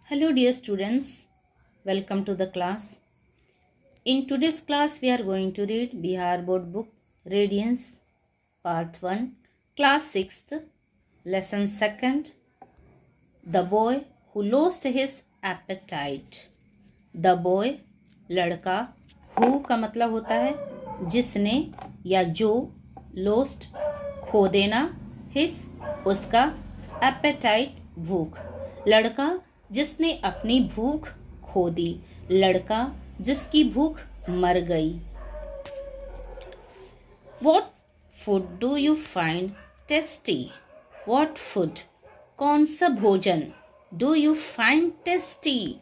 Hello dear students, welcome to the class. In today's class we are going to read Bihar Board Book Radiance Part 1, Class 6th, Lesson 2nd, The Boy Who Lost His Appetite. The Boy, लड़का, who का मतलब होता है जिसने या जो, lost खो देना, his उसका, appetite भूख, लड़का जिसने अपनी भूख खो दी, लड़का जिसकी भूख मर गई. What food do you find tasty? What food? कौन सा भोजन? Do you find tasty?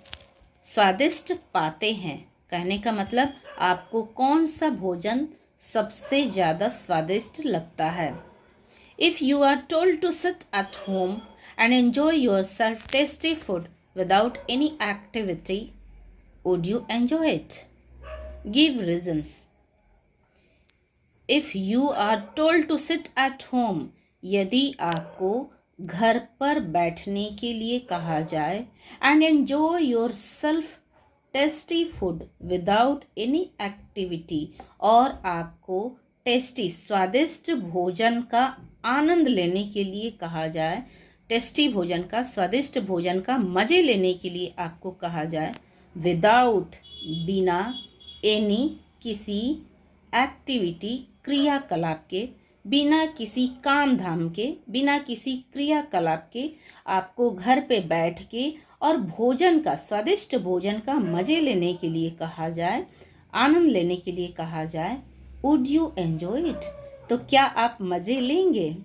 स्वादिष्ट पाते हैं. कहने का मतलब आपको कौन सा भोजन सबसे ज्यादा स्वादिष्ट लगता है. If you are told to sit at home and enjoy yourself tasty food without any activity, would you enjoy it? Give reasons. If you are told to sit at home, यदि आपको घर पर बैठने के लिए कहा जाए, and enjoy yourself tasty food without any activity, और आपको टेस्टी स्वादिष्ट भोजन का आनंद लेने के लिए कहा जाए, टेस्टी भोजन का, स्वादिष्ट भोजन का मजे लेने के लिए आपको कहा जाए, विदाउट बिना, एनी किसी, एक्टिविटी क्रियाकलाप के, बिना किसी काम धाम के, बिना किसी क्रियाकलाप के आपको घर पे बैठ के और भोजन का, स्वादिष्ट भोजन का मजे लेने के लिए कहा जाए, आनंद लेने के लिए कहा जाए, वुड यू एंजॉय इट? तो क्या आप मजे लेंगे?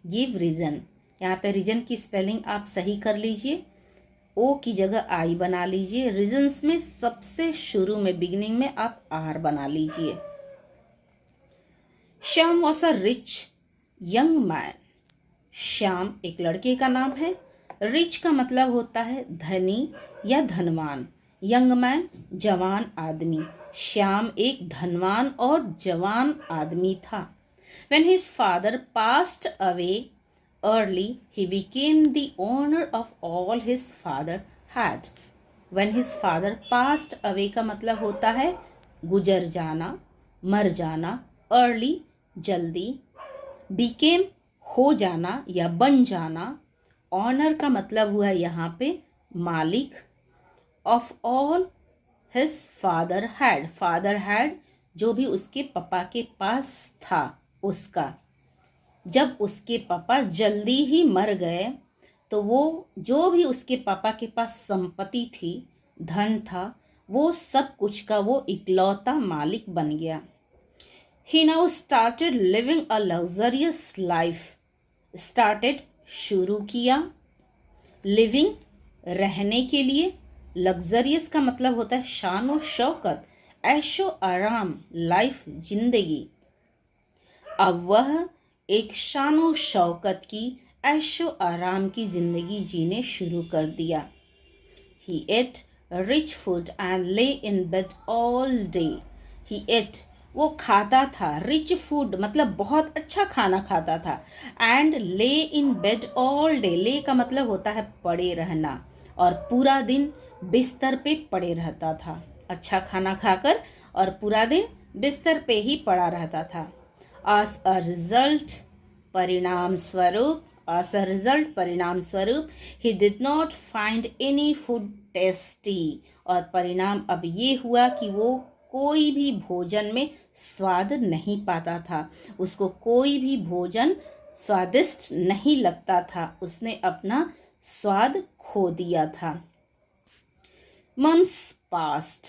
Give reason. यहाँ पे रीजन की स्पेलिंग आप सही कर लीजिए, ओ की जगह आई बना लीजिए. रीजन्स में सबसे शुरू में, बिगिनिंग में आप आर बना लीजिए. Shyam was a rich young man. Shyam एक लड़के का नाम है. रिच का मतलब होता है धनी या धनवान. यंग मैन जवान आदमी. श्याम एक धनवान और जवान आदमी था. When his father passed away early, he became the owner of all his father had. When his father passed away का मतलब होता है गुजर जाना, मर जाना. early जल्दी. became हो जाना या बन जाना. ऑनर का मतलब हुआ यहाँ पे मालिक. of all his father had, father had जो भी उसके पापा के पास था उसका. जब उसके पापा जल्दी ही मर गए तो वो जो भी उसके पापा के पास संपत्ति थी, धन था, वो सब कुछ का वो इकलौता मालिक बन गया. He now started living a luxurious life. Started शुरू किया, living रहने के लिए, लग्जरियस का मतलब होता है शान और शौकत, ऐशो आराम, लाइफ जिंदगी. अब वह एक शान और शौकत की, ऐशो आराम की जिंदगी जीने शुरू कर दिया. He ate rich food and lay in bed all day. He ate वो खाता था, रिच फूड मतलब बहुत अच्छा खाना खाता था, एंड ले इन बेड ऑल डे. ले का मतलब होता है पड़े रहना, और पूरा दिन बिस्तर पे पड़े रहता था. अच्छा खाना खाकर और पूरा दिन बिस्तर पे ही पड़ा रहता था. as a result परिणाम स्वरूप he did not find any food tasty. और परिणाम अब ये हुआ कि वो कोई भी भोजन में स्वाद नहीं पाता था, उसको कोई भी भोजन स्वादिष्ट नहीं लगता था, उसने अपना स्वाद खो दिया था. Months passed,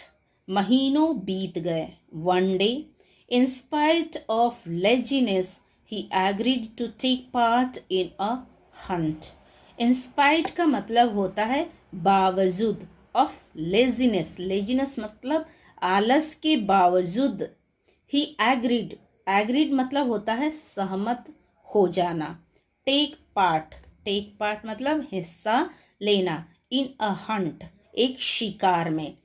महीनों बीत गए. One day, in spite of laziness, he agreed to take part in a hunt. In spite का मतलब होता है बावजूद, of laziness, laziness मतलब आलस के बावजूद. He agreed मतलब होता है सहमत हो जाना. take part मतलब हिस्सा लेना. in a hunt एक शिकार में.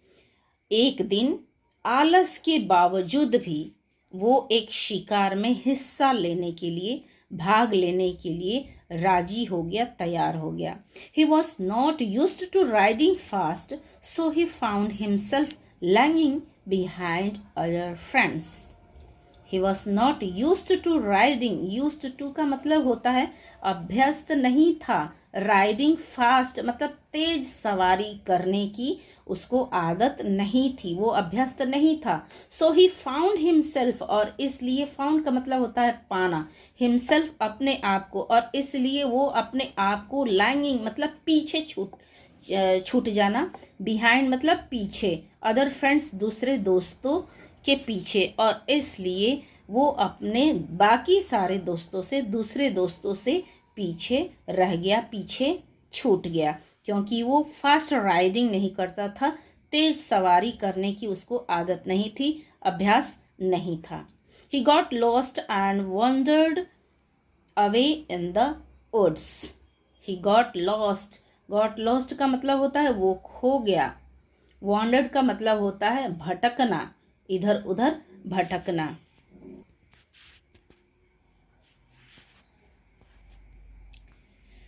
एक दिन आलस के बावजूद भी वो एक शिकार में हिस्सा लेने के लिए, भाग लेने के लिए राजी हो गया, तैयार हो गया। He was not used to riding fast, so he found himself lagging behind other friends. He was not used to riding, used to का मतलब होता है अभ्यस्त नहीं था, राइडिंग फास्ट मतलब तेज सवारी करने की उसको आदत नहीं थी, वो अभ्यस्त नहीं था। सो ही फाउंड हिमसेल्फ, और इसलिए फाउंड का मतलब होता है पाना, हिमसेल्फ अपने आप को, और इसलिए वो अपने आप को लैंगिंग मतलब पीछे छूट जाना, बिहाइंड मतलब पीछे, अदर फ्रेंड्स दूसरे दोस्तों के पीछे, और इसलिए वो अपने बाकी सारे दोस्तों से, दूसरे दोस्तों से पीछे रह गया, पीछे छूट गया, क्योंकि वो फास्ट राइडिंग नहीं करता था, तेज सवारी करने की उसको आदत नहीं थी, अभ्यास नहीं था। He got lost and wandered away in the woods. He got lost. Got lost का मतलब होता है वो खो गया। Wandered का मतलब होता है भटकना, इधर उधर भटकना।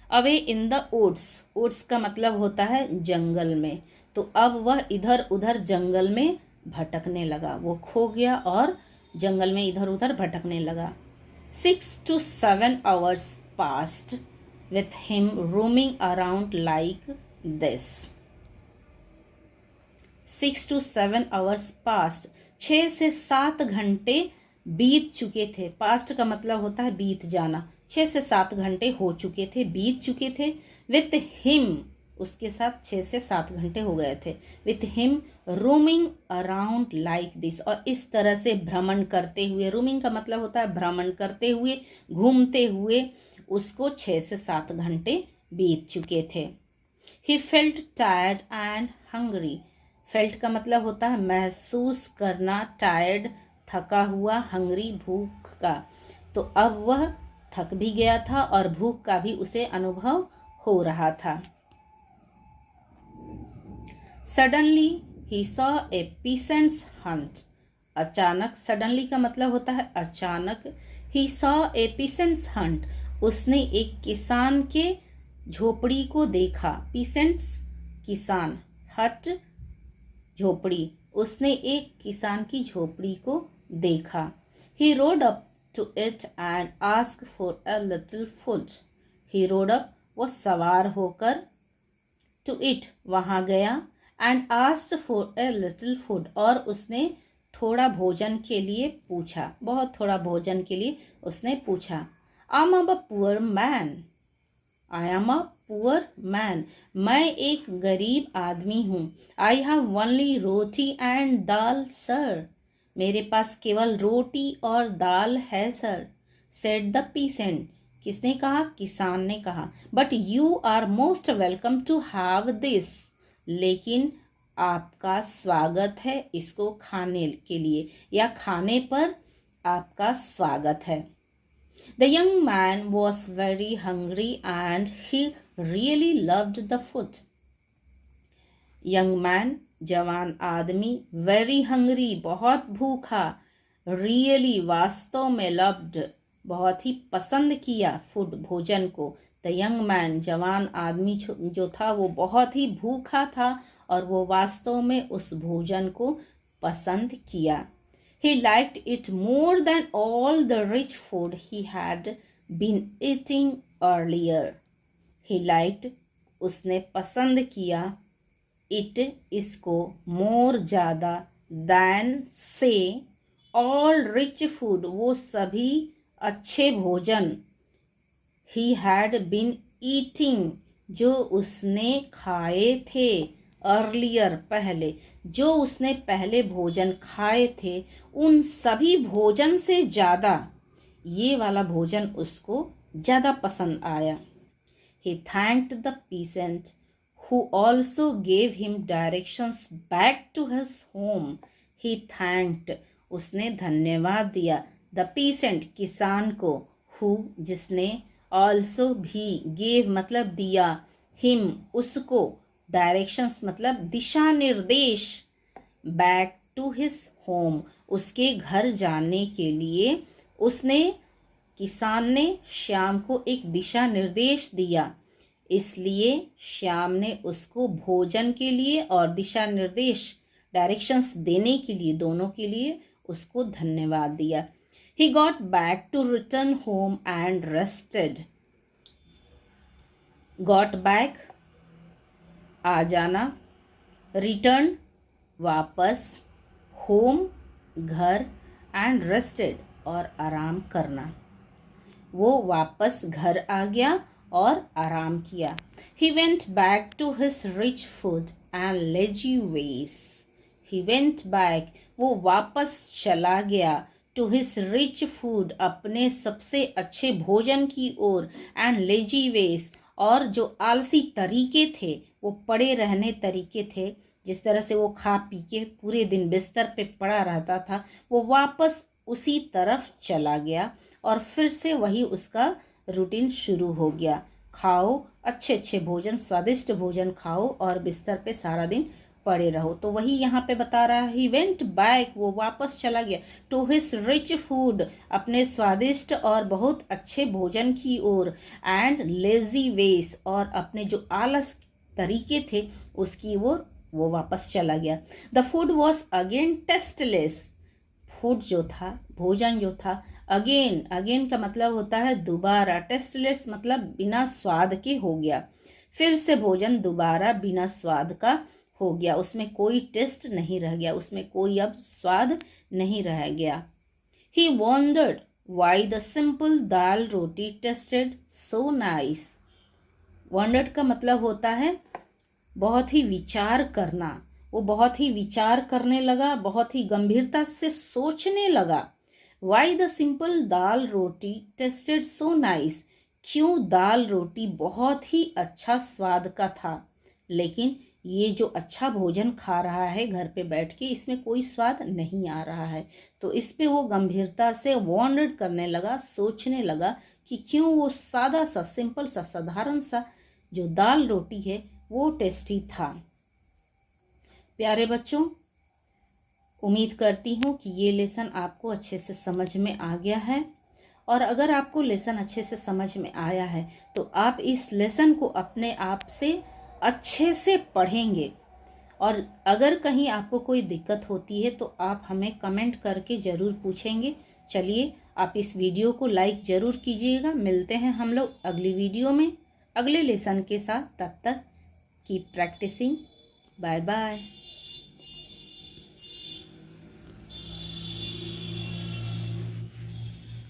Away in the woods, woods का मतलब होता है जंगल में, तो अब वह इधर उधर जंगल में भटकने लगा, वो खो गया और जंगल में इधर उधर भटकने लगा। 6 to 7 hours passed with him roaming around like this. 6 to 7 hours passed, 6 से 7 घंटे बीत चुके थे। पास्ट का मतलब होता है बीत जाना, 6 से 7 घंटे हो चुके थे, बीत चुके थे। विथ हिम, उसके साथ 6 से 7 घंटे हो गए थे। With him roaming around like this, और इस तरह से भ्रमण करते हुए, रोमिंग का मतलब होता है भ्रमण करते हुए, घूमते हुए, उसको 6 से 7 घंटे बीत चुके थे। He felt tired and hungry, felt का मतलब होता है महसूस करना, टायर्ड थका हुआ, हंग्री भूख का, तो अब वह थक भी गया था और भूख का भी उसे अनुभव हो रहा था। Suddenly he saw a peasants Hunt, अचानक, सडनली का मतलब होता है अचानक। He saw a peasants Hunt, उसने एक किसान के झोपड़ी को देखा। पीसेंट्स किसान, हट झोपड़ी, उसने एक किसान की झोपड़ी को देखा। He rode up to it and asked for a little food. He rode up, वो सवार होकर, to it वहां गया, and asked for a little food, और उसने थोड़ा भोजन के लिए पूछा, बहुत थोड़ा भोजन के लिए उसने पूछा। I am a poor man. I am a poor man. मैं एक गरीब आदमी हूँ। I have only roti and dal sir. मेरे पास केवल रोटी और दाल है सर। सेड द पीसेंट, किसने कहा? किसान ने कहा। But you are most welcome to have this, लेकिन आपका स्वागत है इसको खाने के लिए, या खाने पर आपका स्वागत है। The young man was very hungry and he really loved the food. Young man जवान आदमी, वेरी हंग्री बहुत भूखा, रियली वास्तव में, लव्ड बहुत ही पसंद किया, फूड भोजन को। द यंग मैन जवान आदमी जो था वो बहुत ही भूखा था और वो वास्तव में उस भोजन को पसंद किया। He liked it more than all the rich food he had been eating earlier. He liked, उसने पसंद किया, इट इसको, मोर ज्यादा, दैन से, ऑल रिच फूड वो सभी अच्छे भोजन, ही हैड बीन ईटिंग जो उसने खाए थे, अर्लियर पहले, जो उसने पहले भोजन खाए थे उन सभी भोजन से ज्यादा ये वाला भोजन उसको ज्यादा पसंद आया। He thanked the peasant who also gave him directions back to his home. He thanked, उसने धन्यवाद दिया, the peasant किसान को, who जिसने, also भी, gave मतलब दिया, him उसको, directions मतलब दिशा निर्देश, back to his home उसके घर जाने के लिए उसने किसान ने श्याम को एक दिशा निर्देश दिया, इसलिए श्याम ने उसको भोजन के लिए और दिशा निर्देश डायरेक्शंस देने के लिए, दोनों के लिए उसको धन्यवाद दिया। He got back to return home and rested. Got back आ जाना, return वापस, home घर, and rested और आराम करना। वो वापस घर आ गया और आराम किया। He went back to his rich food and lazy ways. He went back, वो वापस चला गया, to his rich food, अपने सबसे अच्छे भोजन की ओर, and lazy ways, और जो आलसी तरीके थे, वो पड़े रहने तरीके थे, जिस तरह से वो खा पी के पूरे दिन बिस्तर पे पड़ा रहता था, वो वापस उसी तरफ चला गया और फिर से वही उसका रूटीन शुरू हो गया। खाओ अच्छे अच्छे भोजन, स्वादिष्ट भोजन खाओ और बिस्तर पे सारा दिन पड़े रहो। तो वही यहाँ पे बता रहा है, ही वेंट बैक, वो वापस चला गया, टू हिज रिच फूड, अपने स्वादिष्ट और बहुत अच्छे भोजन की ओर, एंड लेजी वेज, और अपने जो आलस तरीके थे उसकी ओर वो वापस चला गया। The food was again tasteless, food जो था, भोजन जो था, अगेन, अगेन का मतलब होता है दोबारा, टेस्टलेस मतलब बिना स्वाद के हो गया। फिर से भोजन दोबारा बिना स्वाद का हो गया, उसमें कोई टेस्ट नहीं रह गया, उसमें कोई अब स्वाद नहीं रह गया। He wondered why the simple dal roti tasted so nice. Wondered का मतलब होता है बहुत ही विचार करना, वो बहुत ही विचार करने लगा, बहुत ही गंभीरता से सोचने लगा। Why the simple dal roti tasted so nice. क्यों दाल रोटी बहुत ही अच्छा स्वाद का था, लेकिन ये जो अच्छा भोजन खा रहा है घर पे बैठ के, इसमें कोई स्वाद नहीं आ रहा है। तो इस पे वो गंभीरता से वॉन्डर करने लगा, सोचने लगा कि क्यों वो सादा सा, सिंपल सा, साधारण सा जो दाल रोटी है वो टेस्टी था। प्यारे बच्चों, उम्मीद करती हूँ कि ये लेसन आपको अच्छे से समझ में आ गया है, और अगर आपको लेसन अच्छे से समझ में आया है तो आप इस लेसन को अपने आप से अच्छे से पढ़ेंगे, और अगर कहीं आपको कोई दिक्कत होती है तो आप हमें कमेंट करके ज़रूर पूछेंगे। चलिए, आप इस वीडियो को लाइक ज़रूर कीजिएगा। मिलते हैं हम लोग अगली वीडियो में अगले लेसन के साथ। तब तक कीप प्रैक्टिसिंग। Bye bye.